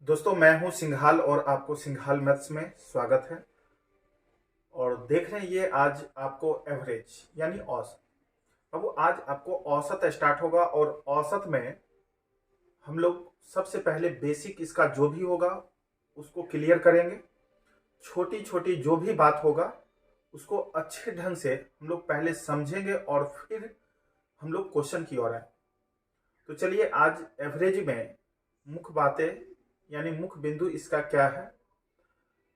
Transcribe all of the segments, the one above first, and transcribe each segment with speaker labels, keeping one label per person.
Speaker 1: दोस्तों मैं हूं सिंघाल और आपको सिंघाल मैथ्स में स्वागत है। और देख रहे हैं ये आज आपको एवरेज यानी औसत। अब आज आपको औसत स्टार्ट होगा और औसत में हम लोग सबसे पहले बेसिक इसका जो भी होगा उसको क्लियर करेंगे। छोटी छोटी जो भी बात होगा उसको अच्छे ढंग से हम लोग पहले समझेंगे और फिर हम लोग क्वेश्चन की ओर आए। तो चलिए आज एवरेज में मुख्य बातें यानी मुख्य बिंदु इसका क्या है,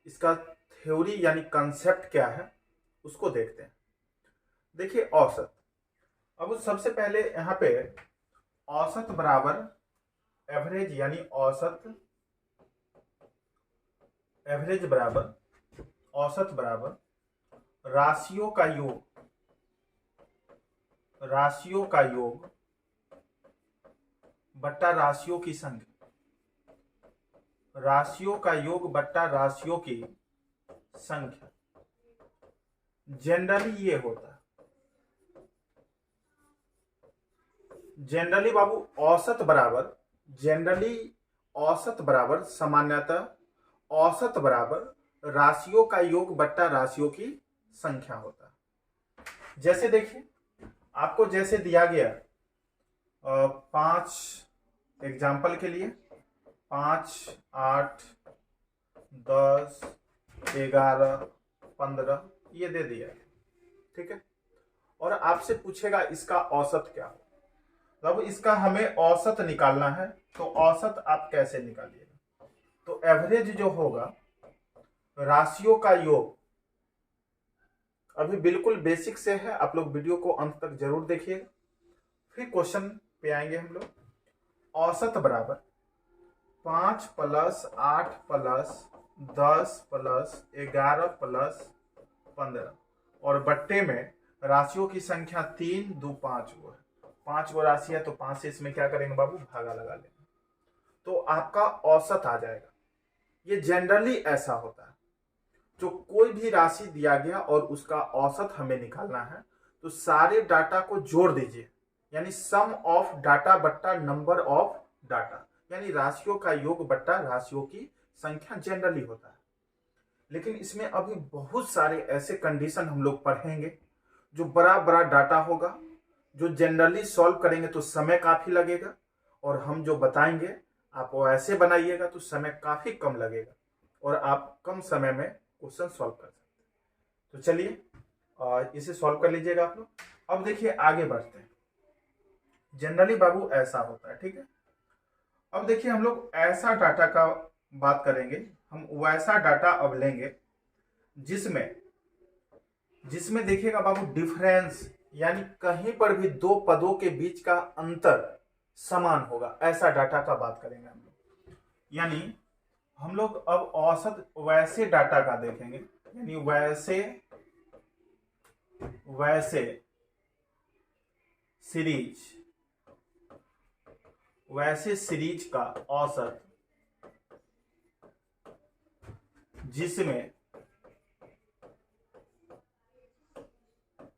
Speaker 1: इसका थ्योरी यानी कंसेप्ट क्या है उसको देखते हैं। देखिए औसत, अब सबसे पहले यहाँ पे औसत बराबर एवरेज यानी औसत, एवरेज बराबर औसत बराबर राशियों का योग, राशियों का योग बट्टा राशियों की संख्या, राशियों का योग बट्टा राशियों की संख्या। जनरली ये होता है, जनरली बाबू औसत बराबर, जनरली औसत बराबर सामान्यतः औसत बराबर राशियों का योग बट्टा राशियों की संख्या होता है। जैसे देखिए आपको जैसे दिया गया 5 एग्जाम्पल के लिए 5, 8, 10, 11, 15 ये दे दिया है, ठीक है। और आपसे पूछेगा इसका औसत क्या हो, तब इसका हमें औसत निकालना है। तो औसत आप कैसे निकालिएगा, तो एवरेज जो होगा राशियों का योग, अभी बिल्कुल बेसिक से है, आप लोग वीडियो को अंत तक जरूर देखिए, फिर क्वेश्चन पे आएंगे हम लोग। औसत बराबर 5 प्लस 8 प्लस 10 प्लस 11 प्लस 15 और बट्टे में राशियों की संख्या 3, 2, 5 वो है। 5 वो राशि है तो 5 से इसमें क्या करेंगे बाबू, भागा लगा लेंगे तो आपका औसत आ जाएगा। ये जनरली ऐसा होता है, जो कोई भी राशि दिया गया और उसका औसत हमें निकालना है तो सारे डाटा को जोड़ दीजिए, यानी सम ऑफ डाटा बट्टा नंबर ऑफ डाटा, यानी राशियों का योग बट्टा राशियों की संख्या जनरली होता है। लेकिन इसमें अभी बहुत सारे ऐसे कंडीशन हम लोग पढ़ेंगे जो बड़ा बड़ा डाटा होगा, जो जनरली सॉल्व करेंगे तो समय काफी लगेगा, और हम जो बताएंगे आप वो ऐसे बनाइएगा तो समय काफी कम लगेगा और आप कम समय में क्वेश्चन सॉल्व कर सकते हैं। तो चलिए इसे सॉल्व कर लीजिएगा आप लोग। अब देखिए आगे बढ़ते हैं। जनरली बाबू ऐसा होता है, ठीक है। अब देखिए हम लोग ऐसा डाटा का बात करेंगे, हम वैसा डाटा अब लेंगे जिसमें जिसमें देखिएगा बाबू डिफरेंस, यानी कहीं पर भी दो पदों के बीच का अंतर समान होगा, ऐसा डाटा का बात करेंगे हम लोग। यानी हम लोग अब औसत वैसे डाटा का देखेंगे, यानी वैसे वैसे सीरीज, वैसे सीरीज का औसत जिसमें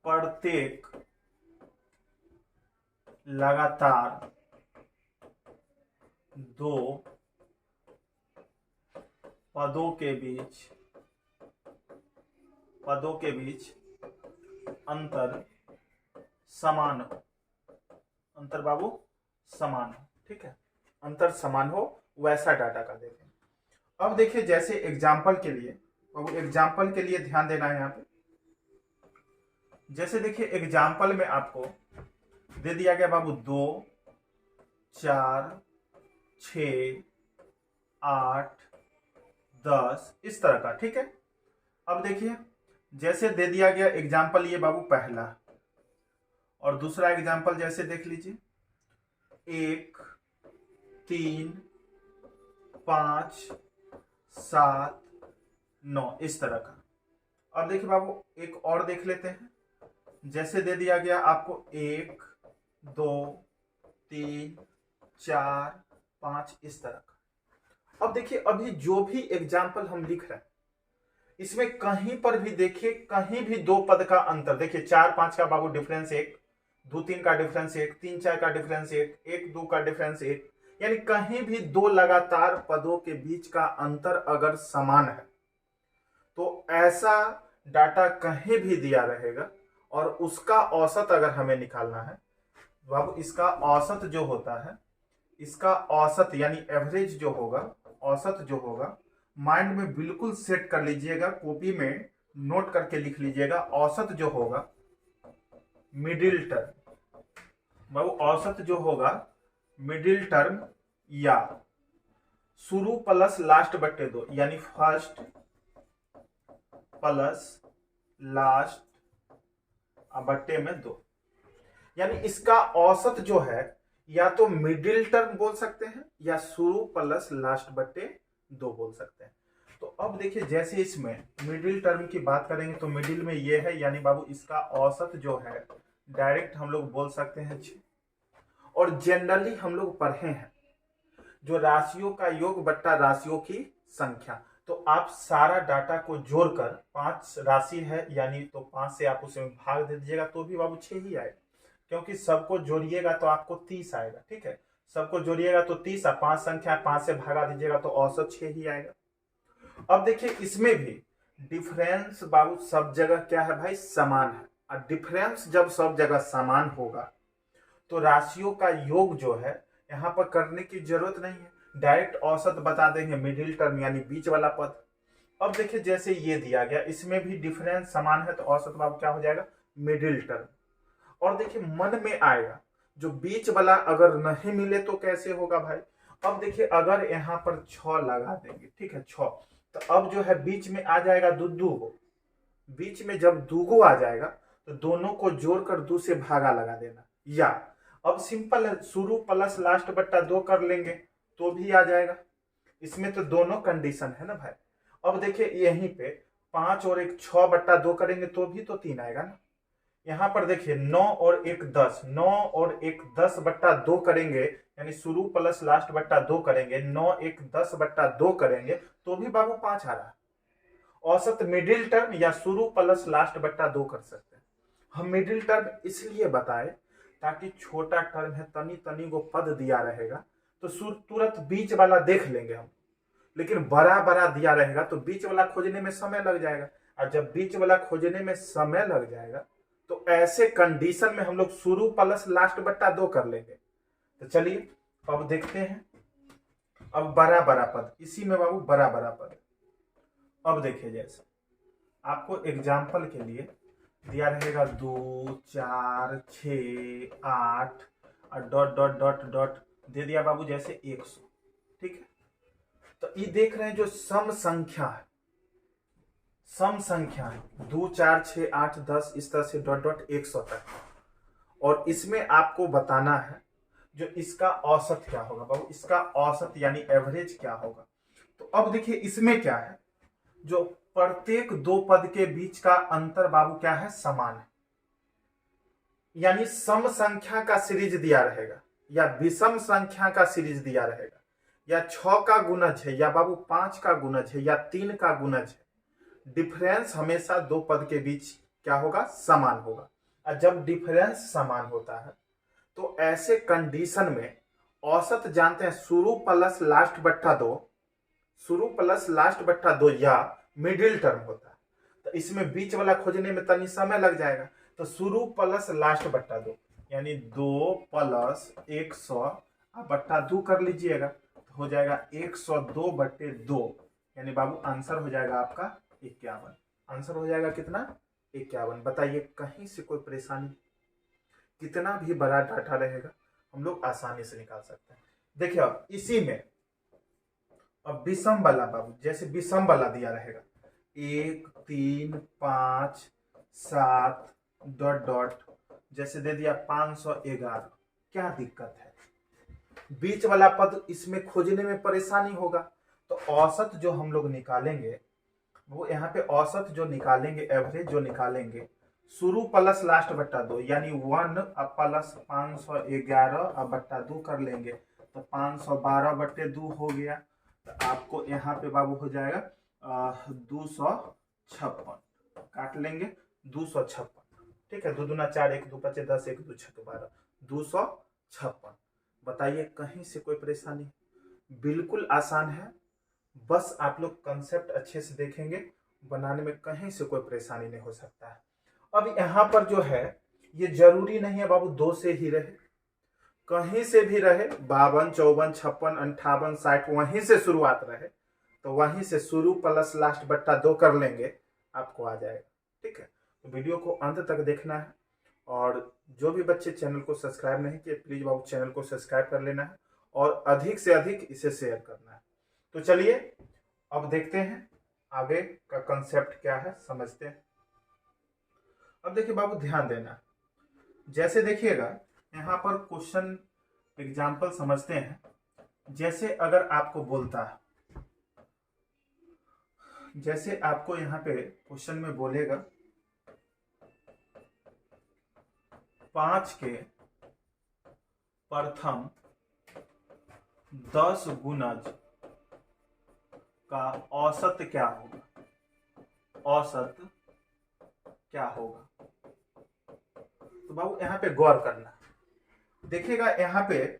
Speaker 1: प्रत्येक लगातार दो पदों के बीच अंतर समान हो, अंतर बाबू समान हो, ठीक है, अंतर समान हो, वैसा डाटा का देखें। अब देखिए जैसे एग्जाम्पल के लिए, बाबू एग्जाम्पल के लिए ध्यान देना है यहाँ पे। जैसे देखिए एग्जाम्पल में आपको दे दिया गया बाबू 2, 4, 6, 8, 10 इस तरह का, ठीक है। अब देखिए जैसे दे दिया गया एग्जाम्पल ये बाबू पहला, और दूसरा एग्जाम्पल जैसे देख लीजिए 1, 3, 5, 7, 9 इस तरह का। अब देखिए बाबू एक और देख लेते हैं, जैसे दे दिया गया आपको 1, 2, 3, 4, 5 इस तरह का। अब देखिए अभी जो भी एग्जाम्पल हम लिख रहे हैं इसमें कहीं पर भी देखिए, कहीं भी दो पद का अंतर, देखिए 4, 5 का बाबू डिफरेंस 1, 2, 3 का डिफरेंस 1, 3, 4 का डिफरेंस 1, 1, 2 का डिफरेंस 1, यानी कहीं भी दो लगातार पदों के बीच का अंतर अगर समान है तो ऐसा डाटा कहीं भी दिया रहेगा और उसका औसत अगर हमें निकालना है तो अब इसका औसत जो होता है, इसका औसत यानी एवरेज जो होगा, औसत जो होगा, माइंड में बिल्कुल सेट कर लीजिएगा, कॉपी में नोट करके लिख लीजिएगा। औसत जो होगा मिडिल टर्म, बाबू औसत जो होगा मिडिल टर्म या शुरू प्लस लास्ट बट्टे दो, यानी फर्स्ट प्लस लास्ट बट्टे में दो, यानी इसका औसत जो है या तो मिडिल टर्म बोल सकते हैं या शुरू प्लस लास्ट बट्टे दो बोल सकते हैं। तो अब देखिए जैसे इसमें मिडिल टर्म की बात करेंगे तो मिडिल में ये है, यानी बाबू इसका औसत जो है डायरेक्ट हम लोग बोल सकते हैं 6। और जनरली हम लोग पढ़े हैं जो राशियों का योग बट्टा राशियों की संख्या, तो आप सारा डाटा को जोड़कर 5 राशि है यानी तो 5 से आप उसे भाग दे दीजिएगा तो भी बाबू 6 ही आएगा, क्योंकि सबको जोड़िएगा तो आपको 30 आएगा। ठीक है, सबको जोड़िएगा तो 30, 5 संख्या 5 से भागा दीजिएगा तो औसत 6 ही आएगा। अब देखिए इसमें भी डिफरेंस बाबू सब जगह क्या है भाई, समान है। और डिफरेंस जब सब जगह समान होगा तो राशियों का योग जो है यहाँ पर करने की जरूरत नहीं है, डायरेक्ट औसत बता देंगे, मिडिल टर्म यानी बीच वाला पद। अब देखिए जैसे ये दिया गया, इसमें भी डिफरेंस समान है तो औसत बाबू क्या हो जाएगा, मिडिल टर्म। और देखिए मन में आएगा जो बीच वाला अगर नहीं मिले तो कैसे होगा भाई। अब देखिए अगर यहाँ पर 6 लगा देंगे, ठीक है 6, तो अब जो है बीच में आ जाएगा दुगो, बीच में जब दुगो आ जाएगा तो दोनों को जोड़कर 2 से भागा लगा देना, या अब सिंपल है शुरू प्लस लास्ट बट्टा 2 कर लेंगे तो भी आ जाएगा। इसमें तो दोनों कंडीशन है ना भाई। अब देखिए यहीं पे 5 और 1 6 बट्टा 2 करेंगे तो भी तो 3 आएगा ना। यहाँ पर देखिए 9 और 1 10, 9 और 1 10 बट्टा 2 करेंगे, यानी शुरू प्लस लास्ट बट्टा 2 करेंगे, 9 1 10 बट्टा 2 करेंगे तो भी बाबू 5 आ रहा है। औसत मिडिल टर्म या शुरू प्लस लास्ट बट्टा 2 कर सकते हैं। हम मिडिल टर्म इसलिए बताए ताकि छोटा टर्म है, तनी तनी को पद दिया रहेगा तो तुरंत बीच वाला देख लेंगे हम, लेकिन बड़ा बड़ा दिया रहेगा तो बीच वाला खोजने में समय लग जाएगा, और जब बीच वाला खोजने में समय लग जाएगा तो ऐसे कंडीशन में हम लोग शुरू प्लस लास्ट बट्टा 2 कर लेंगे। तो चलिए अब देखते हैं, अब बड़ा बड़ा पद, इसी में बाबू बड़ा बड़ा पद। अब देखिए जैसे आपको एग्जाम्पल के लिए दिया रहेगा 2 4 6 8 और डॉट डॉट डॉट डॉट दे दिया बाबू जैसे 100। ठीक है, तो ये देख रहे हैं जो सम संख्या है, सम संख्या है 2 4 6 8 10 इस तरह से डॉट डॉट 100 तक, और इसमें आपको बताना है जो इसका औसत क्या होगा बाबू, इसका औसत यानी एवरेज क्या होगा। तो अब देखिए इसमें क्या है, जो प्रत्येक दो पद के बीच का अंतर बाबू क्या है, समान है, यानी सम संख्या का सीरीज दिया रहेगा या विषम संख्या का सीरीज दिया रहेगा, या 6 का गुणज है या बाबू 5 का गुणज है या 3 का गुणज है, डिफरेंस हमेशा दो पद के बीच क्या होगा, समान होगा। और जब डिफरेंस समान होता है तो ऐसे कंडीशन में औसत जानते हैं शुरू प्लस लास्ट बट्टा 2, शुरू प्लस लास्ट बट्टा 2 या मिडिल टर्म होता है। तो इसमें बीच वाला खोजने में तनी समय लग जाएगा, तो शुरू प्लस लास्ट बट्टा 2 यानी 2 प्लस 100 बट्टा 2 कर लीजिएगा तो हो जाएगा 102 बट्टे 2, यानी बाबू आंसर हो जाएगा आपका 51। आंसर हो जाएगा कितना, 51। बताइए कहीं से कोई परेशानी, कितना भी बड़ा डाटा रहेगा हम लोग आसानी से निकाल सकते हैं। देखिए अब इसी में अब विषम वाला बाबू, जैसे विषम वाला दिया रहेगा 1 3 5 7 डॉट डॉट, जैसे दे दिया 511, क्या दिक्कत है, बीच वाला पद इसमें खोजने में परेशानी होगा। तो औसत जो हम लोग निकालेंगे वो यहाँ पे औसत जो निकालेंगे, एवरेज जो निकालेंगे, शुरू प्लस लास्ट बट्टा 2 यानी 1 प्लस 511 बट्टा 2 कर लेंगे तो 512 बट्टे 2 हो गया। तो आपको यहाँ पे बाबू हो जाएगा 256, काट लेंगे 256। ठीक है, 2 दूना 4 1 2 5 10 1 2 6 12 256। बताइए कहीं से कोई परेशानी? बिल्कुल आसान है, बस आप लोग कंसेप्ट अच्छे से देखेंगे, बनाने में कहीं से कोई परेशानी नहीं हो सकता है। अब यहाँ पर जो है ये जरूरी नहीं है बाबू 2 से ही रहे, कहीं से भी रहे, 52, 54, 56, 58, 60 वहीं से शुरुआत रहे तो वहीं से शुरू प्लस लास्ट बट्टा 2 कर लेंगे, आपको आ जाएगा। ठीक है, तो वीडियो को अंत तक देखना है और जो भी बच्चे चैनल को सब्सक्राइब नहीं किए प्लीज बाबू चैनल को सब्सक्राइब कर लेना है और अधिक से अधिक इसे शेयर करना है। तो चलिए अब देखते हैं आगे का कंसेप्ट क्या है, समझते हैं। अब देखिए बाबू ध्यान देना, जैसे देखिएगा यहाँ पर क्वेश्चन एग्जाम्पल समझते हैं। जैसे अगर आपको बोलता है, जैसे आपको यहाँ पे क्वेश्चन में बोलेगा 5 के प्रथम 10 गुणज का औसत क्या होगा, औसत क्या होगा। तो बाबू यहाँ पे गौर करना, देखिएगा यहाँ पे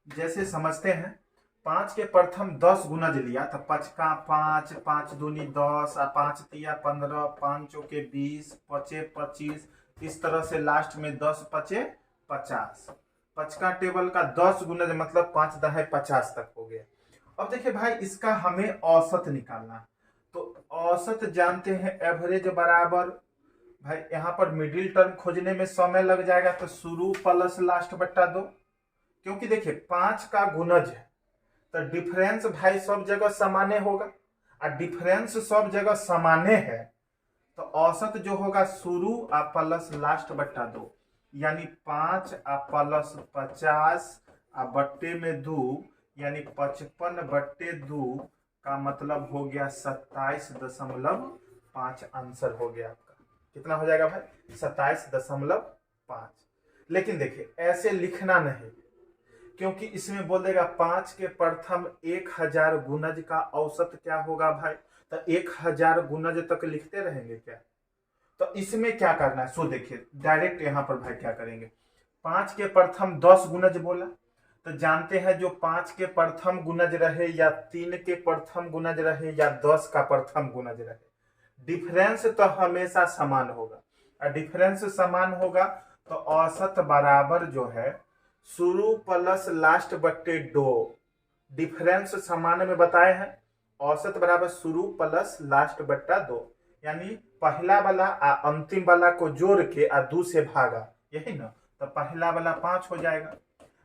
Speaker 1: जैसे समझते हैं 5 के प्रथम 10 गुणज लिया तो 5 का 5, 5 दूनी 10, 5 तिया 15, 5 चौके 20, 5 25, इस तरह से लास्ट में 10 5 50। 5 का टेबल का 10 गुणज मतलब 5 10 50 तक हो गया। अब देखिए भाई इसका हमें औसत निकालना, तो औसत जानते हैं एवरेज बराबर, भाई यहाँ पर मिडिल टर्म खोजने में समय लग जाएगा तो शुरू प्लस लास्ट बट्टा 2, क्योंकि देखिए 5 का गुणज है तो डिफरेंस भाई सब जगह सामान्य होगा और डिफरेंस सब जगह सामान्य है तो औसत जो होगा शुरू आ प्लस लास्ट बट्टा 2, यानी 5 आ प्लस 50 आ बट्टे में 2 यानी 55 बट्टे 2 का मतलब हो गया 27.5 आंसर हो गया आपका। कितना हो जाएगा भाई? 27.5। लेकिन देखिए ऐसे लिखना नहीं, क्योंकि इसमें बोल देगा 5 के प्रथम 1000 गुणज का औसत क्या होगा भाई, तो 1000 गुणज तक लिखते रहेंगे क्या? तो इसमें क्या करना है सो देखिए डायरेक्ट यहाँ पर भाई क्या करेंगे, 5 के प्रथम 10 गुणज बोला तो जानते हैं जो 5 के प्रथम गुणज रहे या 3 के प्रथम गुणज रहे या 10 का प्रथम गुणज रहे, डिफरेंस तो हमेशा समान होगा और डिफरेंस समान होगा तो औसत बराबर जो है शुरू प्लस लास्ट बट्टे 2, डिफरेंस समान में बताए हैं, औसत बराबर शुरू प्लस लास्ट बट्टा 2, यानी पहला वाला आ अंतिम वाला को जोड़ के आ 2 से भागा, यही ना, तो पहला वाला 5 हो जाएगा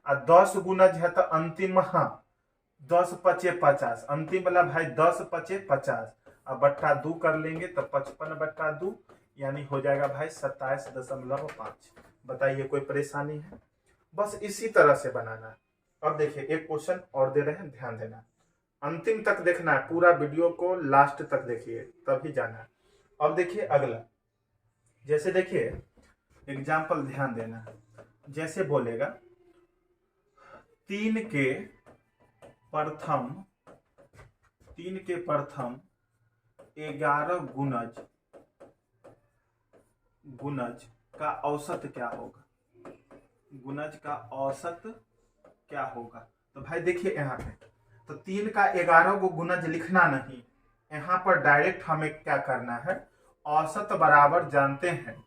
Speaker 1: आ 10 गुणज है तो अंतिम 10 5 50, अंतिम वाला भाई 10 5 50 अब बट्टा 2 कर लेंगे तो 55 बट्टा 2 यानी हो जाएगा भाई 27.5। बताइए कोई परेशानी है? बस इसी तरह से बनाना है। अब देखिए एक क्वेश्चन और दे रहे हैं, ध्यान देना, अंतिम तक देखना है, पूरा वीडियो को लास्ट तक देखिए तभी जाना है। अब देखिए अगला, जैसे देखिए एग्जाम्पल ध्यान देना है, जैसे बोलेगा 3 के प्रथम 11 गुणज का औसत क्या होगा, गुणज का औसत क्या होगा। तो भाई देखिए यहाँ पे तो 3 का 11 को गुणज लिखना नहीं, यहाँ पर डायरेक्ट हमें क्या करना है, औसत बराबर जानते हैं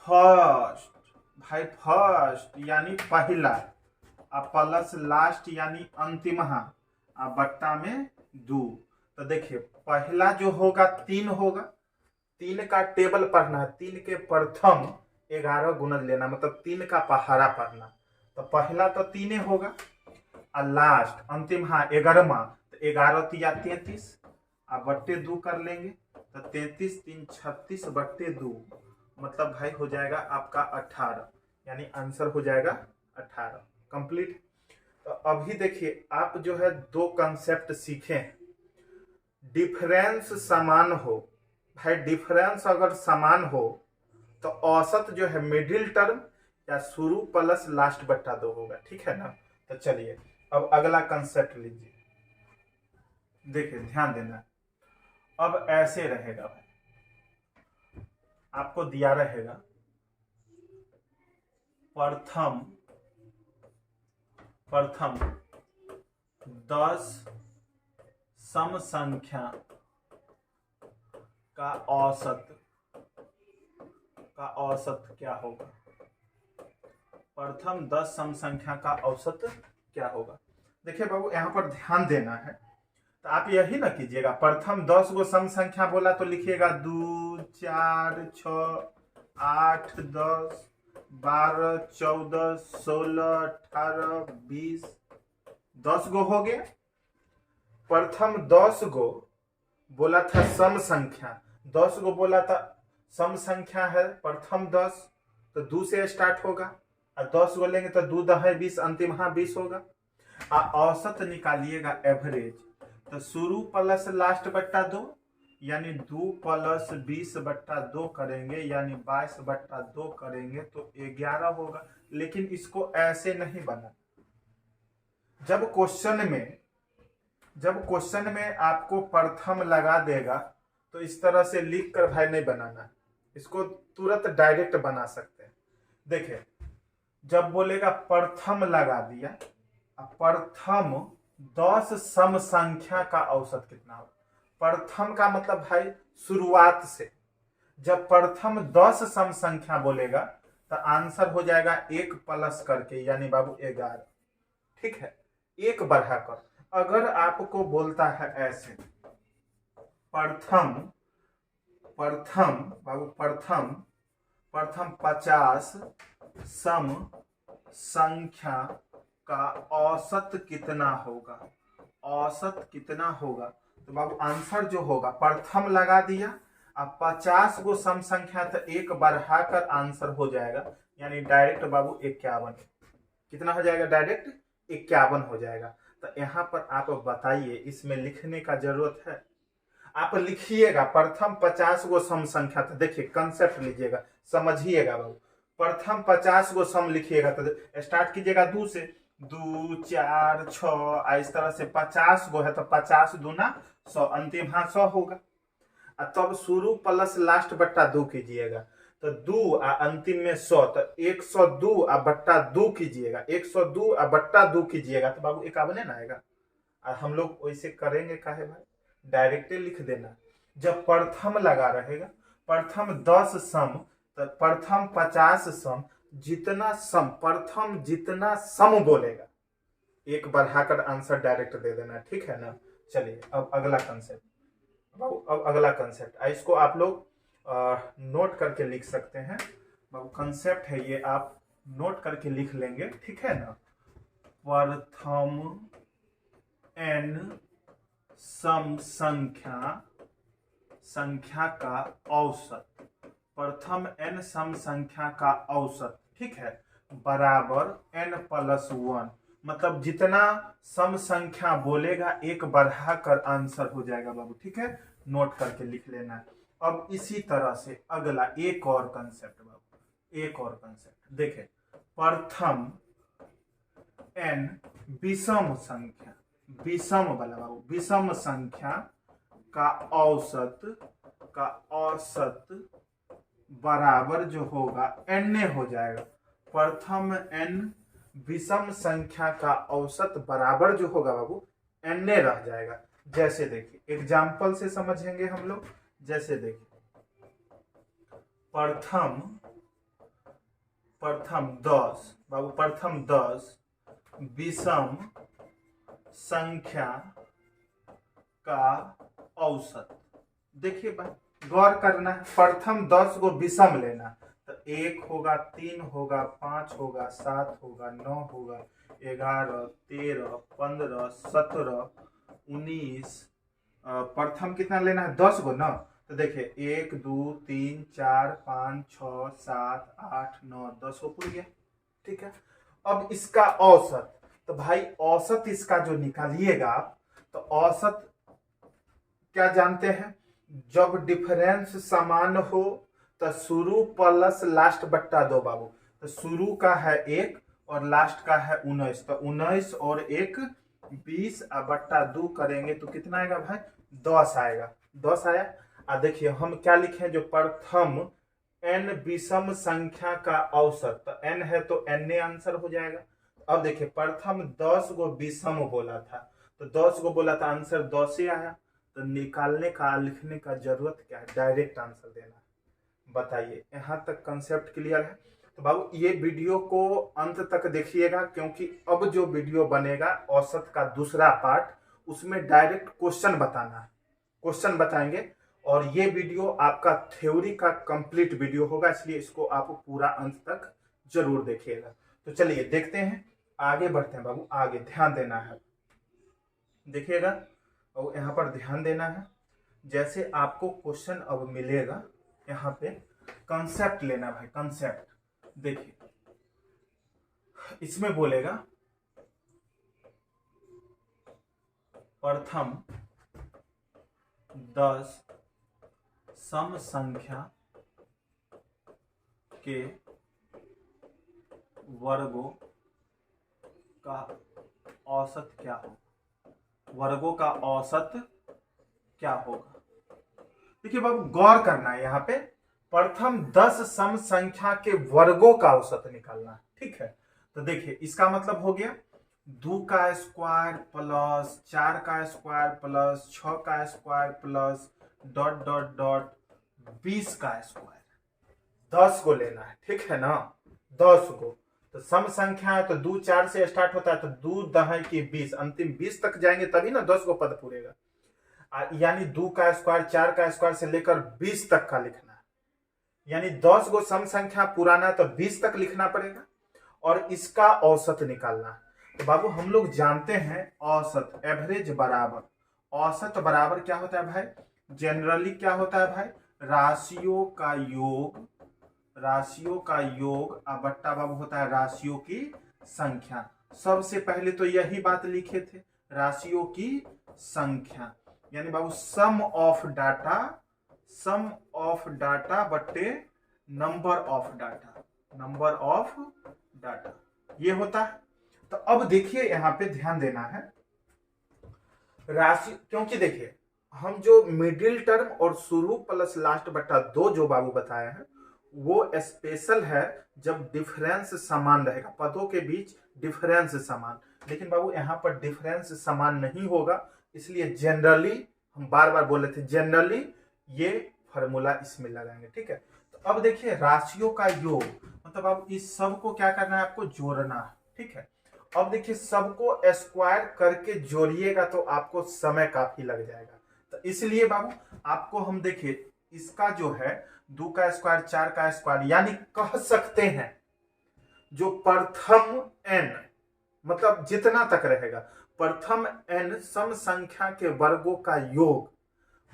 Speaker 1: फर्स्ट, भाई फर्स्ट यानी पहला आ प्लस लास्ट यानी अंतिम आ बट्टा में 2। तो देखिए पहला जो होगा 3 होगा, 3 का टेबल पढ़ना है, 3 के प्रथम 11 गुणज लेना मतलब 3 का पहाड़ा पढ़ना, तो पहला तो 3 होगा और लास्ट अंतिम 11वां तो 11 तिया 33 अब बट्टे 2 कर लेंगे तो 33 3 36 बट्टे 2 मतलब भाई हो जाएगा आपका 18, यानी आंसर हो जाएगा 18 कंप्लीट। तो अभी देखिए आप जो है 2 कंसेप्ट सीखे हैं, डिफरेंस समान हो, भाई डिफरेंस अगर समान हो तो औसत जो है मिडिल टर्म या शुरू प्लस लास्ट बट्टा 2 होगा, ठीक है ना। तो चलिए अब अगला कंसेप्ट लीजिए, देखिए ध्यान देना, अब ऐसे रहेगा भाई, आपको दिया रहेगा प्रथम प्रथम 10 सम संख्या का औसत क्या होगा। प्रथम 10 सम संख्या का औसत क्या होगा। देखिए बाबू यहाँ पर ध्यान देना है, तो आप यही ना कीजिएगा, प्रथम 10 गो सम संख्या बोला तो लिखिएगा 2 4 6 8 10 12 14 16 18 20 10 गो हो गया। प्रथम 10 गो बोला था सम संख्या, 10 गो बोला था सम संख्या है प्रथम 10, तो 2 से स्टार्ट होगा और 10 गो लेंगे तो 2 10 20, अंतिम 20 होगा। औसत निकालिएगा एवरेज, तो शुरू प्लस लास्ट बट्टा 2 यानी 2 प्लस 20 बट्टा 2 करेंगे यानी 22 बट्टा 2 करेंगे तो 11 होगा। लेकिन इसको ऐसे नहीं बना। जब क्वेश्चन में आपको प्रथम लगा देगा तो इस तरह से लिख कर भाई नहीं बनाना, इसको तुरंत डायरेक्ट बना सकते हैं। देखिए जब बोलेगा प्रथम लगा दिया, प्रथम 10 सम संख्या का औसत कितना होगा। प्रथम का मतलब भाई शुरुआत से, जब प्रथम 10 सम संख्या बोलेगा तो आंसर हो जाएगा 1 प्लस करके यानी बाबू 11। ठीक है, 1 बढ़ाकर। अगर आपको बोलता है ऐसे प्रथम बाबू प्रथम 50 सम संख्या का औसत कितना होगा, औसत कितना होगा, तो बाबू आंसर जो होगा प्रथम लगा दिया, अब 50 गो सम संख्या तो 1 बढ़ाकर आंसर हो जाएगा यानी डायरेक्ट बाबू 51। कितना हो जाएगा, डायरेक्ट 51 हो जाएगा। तो यहाँ पर आप बताइए, इसमें लिखने का जरूरत है, आप लिखिएगा प्रथम 50 गो सम संख्या। तो देखिए कंसेप्ट लीजिएगा, समझिएगा बाबू। प्रथम 50 गो सम लिखिएगा तो स्टार्ट कीजिएगा 2 से, 2 4 6 इस तरह से 50 गो है तो 50 दूना 100, अंतिम 100 होगा। तब शुरू प्लस लास्ट बट्टा 2 कीजिएगा तो 2 अंतिम में 100, तो 102 बट्टा 2 कीजिएगा, 102 बट्टा 2 कीजिएगा तो बाबू 51 ना आएगा। और हम लोग वैसे करेंगे काहे भाई, डायरेक्टली लिख देना। जब प्रथम लगा रहेगा, प्रथम 10 सम तो प्रथम 50 सम, जितना सम प्रथम जितना सम बोलेगा 1 बढ़ाकर आंसर डायरेक्ट दे देना। ठीक है ना। चलिए अब अगला कंसेप्ट, अब अगला कंसेप्ट इसको आप लोग नोट करके लिख सकते हैं। बाबू कंसेप्ट है ये, आप नोट करके लिख लेंगे। ठीक है ना। प्रथम n सम संख्या का औसत, प्रथम n सम संख्या का औसत, ठीक है, बराबर n प्लस 1, मतलब जितना सम संख्या बोलेगा 1 बढ़ाकर आंसर हो जाएगा बाबू। ठीक है, नोट करके लिख लेना है। अब इसी तरह से अगला एक और कंसेप्ट बाबू, एक और कंसेप्ट देखें। प्रथम n विषम संख्या, विषम वाला बाबू, विषम संख्या का औसत बराबर जो होगा n हो जाएगा। प्रथम n विषम संख्या का औसत बराबर जो होगा बाबू n रह जाएगा। जैसे देखिए एग्जाम्पल से समझेंगे हम लोग। जैसे देखिए प्रथम 10 बाबू, प्रथम 10 विषम संख्या का औसत। देखिए भाई गौर करना है, प्रथम 10 को विषम लेना, तो 1 होगा, 3 होगा, 5 होगा, 7 होगा, 9 होगा, 11 13 15 17 19। प्रथम कितना लेना है, 10 गो ना। तो देखिए 1 2 3 4 5 6 7 8 9 10 हो पूरी गया। ठीक है, अब इसका औसत, तो भाई औसत इसका जो निकालिएगा आप, तो औसत क्या जानते हैं, जब डिफरेंस समान हो तो शुरू प्लस लास्ट बट्टा 2 बाबू। तो शुरू का है 1 और लास्ट का है 19, तो 19 और 1 20 बट्टा 2 करेंगे तो कितना आएगा भाई, 10 आएगा। 10 आया। देखिए हम क्या लिखे, जो प्रथम n विषम संख्या का औसत, तो n है तो n आंसर हो जाएगा। अब देखिए प्रथम 10 गो विषम बोला था, तो 10 गो बोला था, आंसर 10 ही आया। तो निकालने का लिखने का जरूरत क्या है, डायरेक्ट आंसर देना है। बताइए यहाँ तक कंसेप्ट क्लियर है? तो बाबू ये वीडियो को अंत तक देखिएगा, क्योंकि अब जो वीडियो बनेगा औसत का दूसरा पार्ट, उसमें डायरेक्ट क्वेश्चन बताना है, क्वेश्चन बताएंगे। और ये वीडियो आपका थ्योरी का कंप्लीट वीडियो होगा, इसलिए इसको आप पूरा अंत तक जरूर देखिएगा। तो चलिए देखते हैं, आगे बढ़ते हैं बाबू। आगे ध्यान देना है, देखिएगा, और यहाँ पर ध्यान देना है। जैसे आपको क्वेश्चन अब मिलेगा, यहाँ पे कंसेप्ट लेना भाई, कंसेप्ट। देखिए इसमें बोलेगा प्रथम 10 सम संख्या के वर्गों का औसत क्या होगा, वर्गों का औसत क्या होगा। देखिए बाबू गौर करना है, यहाँ पे प्रथम 10 सम संख्या के वर्गों का औसत निकालना है, ठीक है। तो देखिए इसका मतलब हो गया 2 का स्क्वायर प्लस 4 का स्क्वायर प्लस 6 का square plus dot dot dot 20 का स्क्वायर, 10 को लेना है, ठीक है ना, 10 को। तो सम संख्या है तो 2 4 से स्टार्ट होता है, तो 2 दहाई की 20, अंतिम 20 तक जाएंगे तभी ना 10 को पद पूरेगा। यानी 2 का स्क्वायर 4 का स्क्वायर से लेकर 20 तक का लिखना है, यानी 10 गो सम संख्या पुराना है तो 20 तक लिखना पड़ेगा और इसका औसत निकालना है। तो बाबू हम लोग जानते हैं औसत, एवरेज बराबर, औसत बराबर क्या होता है भाई, जनरली क्या होता है भाई, राशियों का योग, राशियों का योग बट्टा बाबू होता है राशियों की संख्या। सबसे पहले तो यही बात लिखे थे, राशियों की संख्या, यानी बाबू sum of data, sum of data बट्टे number of data, number of data, ये होता है। तो अब देखिए यहां पे ध्यान देना है, राशि, क्योंकि देखिए हम जो मिडिल टर्म और शुरू प्लस लास्ट बट्टा 2 जो बाबू बताए हैं वो स्पेशल है जब डिफरेंस समान रहेगा, पदों के बीच डिफरेंस समान। लेकिन बाबू यहाँ पर डिफरेंस समान नहीं होगा, इसलिए जनरली हम बार बार बोल रहे थे, जनरली ये फॉर्मूला इसमें लगाएंगे, ठीक है। तो अब देखिए राशियों का योग मतलब अब इस सब को क्या करना है, आपको जोड़ना है, ठीक है। अब देखिए सबको स्क्वायर करके जोड़िएगा तो आपको समय काफी लग जाएगा, तो इसलिए बाबू आपको हम देखिए इसका जो है 2 का स्क्वायर 4 का स्क्वायर, यानी कह सकते हैं जो प्रथम n मतलब जितना तक रहेगा, प्रथम n सम संख्या के वर्गों का योग,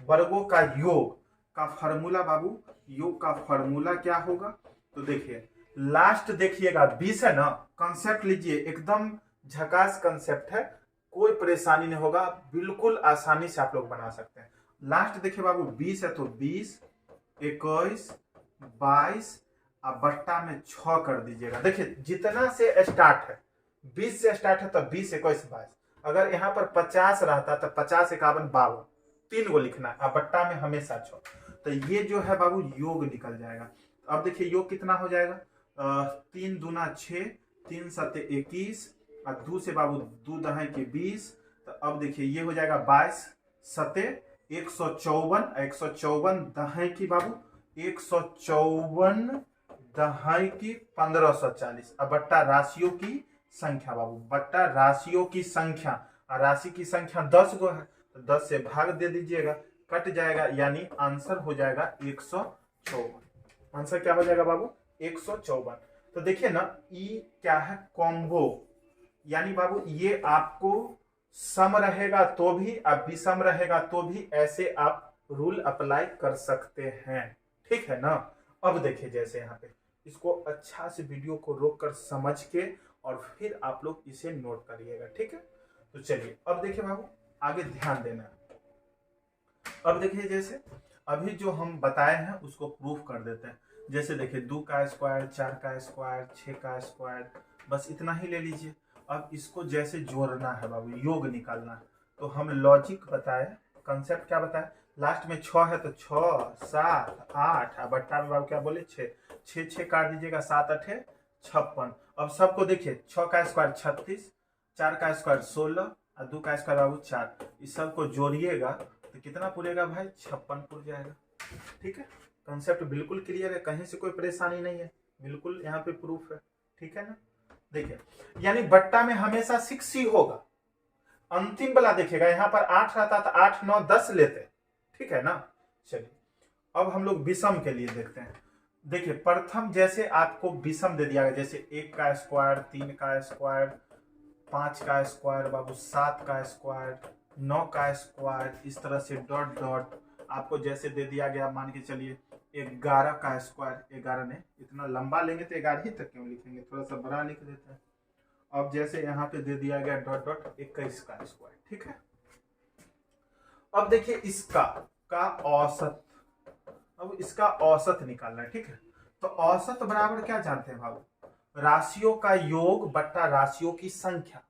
Speaker 1: वर्गों का योग का फॉर्मूला बाबू, योग का फॉर्मूला क्या होगा। तो देखिए लास्ट देखिएगा 20 है ना, कंसेप्ट लीजिए, एकदम झकास कंसेप्ट है, कोई परेशानी नहीं होगा, बिल्कुल आसानी से आप लोग बना सकते हैं। लास्ट देखिए बाबू 20 है तो 20 21 22 अब बट्टा में 6 कर दीजिएगा। देखिए जितना से स्टार्ट है 20 से स्टार्ट है तो 20 21 22, अगर यहाँ पर 50 रहता तो 50 51 52, 3 को लिखना है, अब बट्टा में हमेशा 6, तो ये जो है बाबू योग निकल जाएगा। अब देखिए योग कितना हो जाएगा, 3 दूना 6, 3 सत्ते 21 और 2 से बाबू 2 दहाई के 20, तो अब देखिए ये हो जाएगा 22 सत्ते 154, 154 दहाई की बाबू 154 दहाई की 1540, अब बट्टा राशियों की संख्या बाबू, बट्टा राशियों की संख्या, और राशि की संख्या 10 गो है तो 10 से भाग दे दीजिएगा, कट जाएगा, यानी आंसर हो जाएगा 154। आंसर क्या हो जाएगा बाबू, 154। तो देखिए ना ई क्या है, कॉम्बो, यानी बाबू ये आपको सम रहेगा तो भी, अब विषम रहेगा तो भी, ऐसे आप रूल अप्लाई कर सकते हैं, ठीक है ना। अब देखिए जैसे यहाँ पे इसको अच्छा से वीडियो को रोक कर समझ के और फिर आप लोग इसे नोट करिएगा, ठीक है। तो चलिए अब देखिए बाबू आगे ध्यान देना। अब देखिए जैसे अभी जो हम बताए हैं उसको प्रूफ कर देते हैं। जैसे देखिए 2 का स्क्वायर 4 का स्क्वायर 6 का स्क्वायर, बस इतना ही ले लीजिए। अब इसको जैसे जोड़ना है बाबू, योग निकालना है, तो हम लॉजिक बताए, कंसेप्ट क्या बताए, लास्ट में 6 है तो 6 7 8 बट्टा में बाबू क्या बोले 6, 6 6 काट दीजिएगा 7 8 56, अब सबको देखिए, 6 का स्क्वायर 36, 4 का स्क्वायर 16 और 2 का स्क्वायर बाबू 4। इस सबको जोड़िएगा तो कितना पूरेगा भाई, 56 पूर जाएगा। ठीक है, कंसेप्ट बिल्कुल क्लियर है, कहीं से कोई परेशानी नहीं है, बिल्कुल यहाँ पे प्रूफ है। ठीक है ना, देखिए यानी बट्टा में हमेशा 6 ही होगा। अंतिम वाला देखिएगा, यहाँ पर 8 रहता तो 8 9 10 लेते। ठीक है ना, चलिए अब हम लोग विषम के लिए देखते हैं। देखिए प्रथम जैसे आपको विषम दे दिया गया, जैसे 1 का स्क्वायर, 3 का स्क्वायर, 5 का स्क्वायर बाबू, 7 का स्क्वायर, 9 का स्क्वायर, इस तरह से डॉट डॉट आपको जैसे दे दिया गया। मान के चलिए 11 का स्क्वायर, 11 ने इतना लंबा लेंगे तो 11 ही तक क्यों लिखेंगे, थोड़ा सा बड़ा लिख देते हैं। अब जैसे यहाँ पे दे दिया गया डॉट डॉट 21 का स्क्वायर। ठीक है, अब देखिए इसका औसत, अब इसका औसत निकालना है। ठीक है, तो औसत बराबर क्या जानते हैं बाबू, राशियों का योग बट्टा राशियों की संख्या।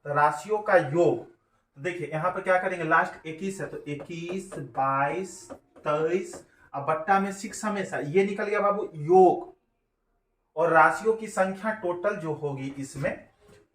Speaker 1: तो राशियों का योग, तो देखिए यहाँ पे क्या करेंगे, लास्ट 21 है तो 21, 22, 23, अब बट्टा में 6 हमेशा, ये निकल गया बाबू योग। और राशियों की संख्या टोटल जो होगी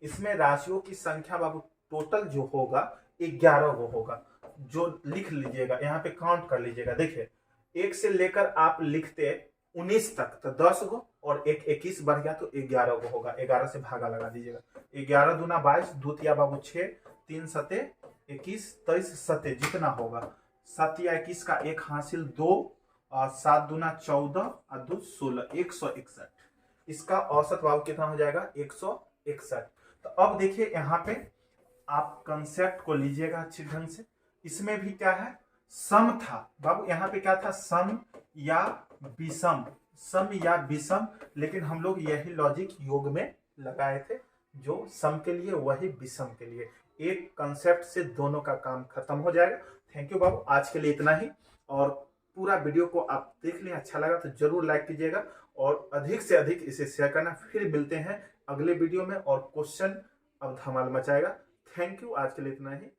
Speaker 1: इसमें राशियों की संख्या बाबू टोटल जो होगा 11 गो होगा। जो लिख लीजिएगा, यहाँ पे काउंट कर लीजिएगा। देखिए 1 से लेकर आप लिखते 19 तक तो 10 गो, और एक 21 बढ़ गया तो 11 गो होगा। 11 से भागा लगा दीजिएगा, 11 दूना 22, दूतिया बाबू 6, 3 सते 21, 23 सते जितना होगा, 7 या 21 का 1 हासिल 2, और 7 दूना 14 और 2 16, 161। इसका औसत बाबू कितना हो जाएगा, 161। तो अब देखिए यहाँ पे आप कंसेप्ट को लीजिएगा अच्छी ढंग से। इसमें भी क्या है, सम था बाबू, यहाँ पे क्या था, सम या विषम, सम या विषम, लेकिन हम लोग यही लॉजिक योग में लगाए थे, जो सम के लिए वही विषम के लिए। एक कंसेप्ट से दोनों का काम खत्म हो जाएगा। थैंक यू बाबू, आज के लिए इतना ही। और पूरा वीडियो को आप देख लें, अच्छा लगा तो जरूर लाइक कीजिएगा और अधिक से अधिक इसे शेयर करना। फिर मिलते हैं अगले वीडियो में और क्वेश्चन अब धमाल मचाएगा। थैंक यू, आज के लिए इतना ही।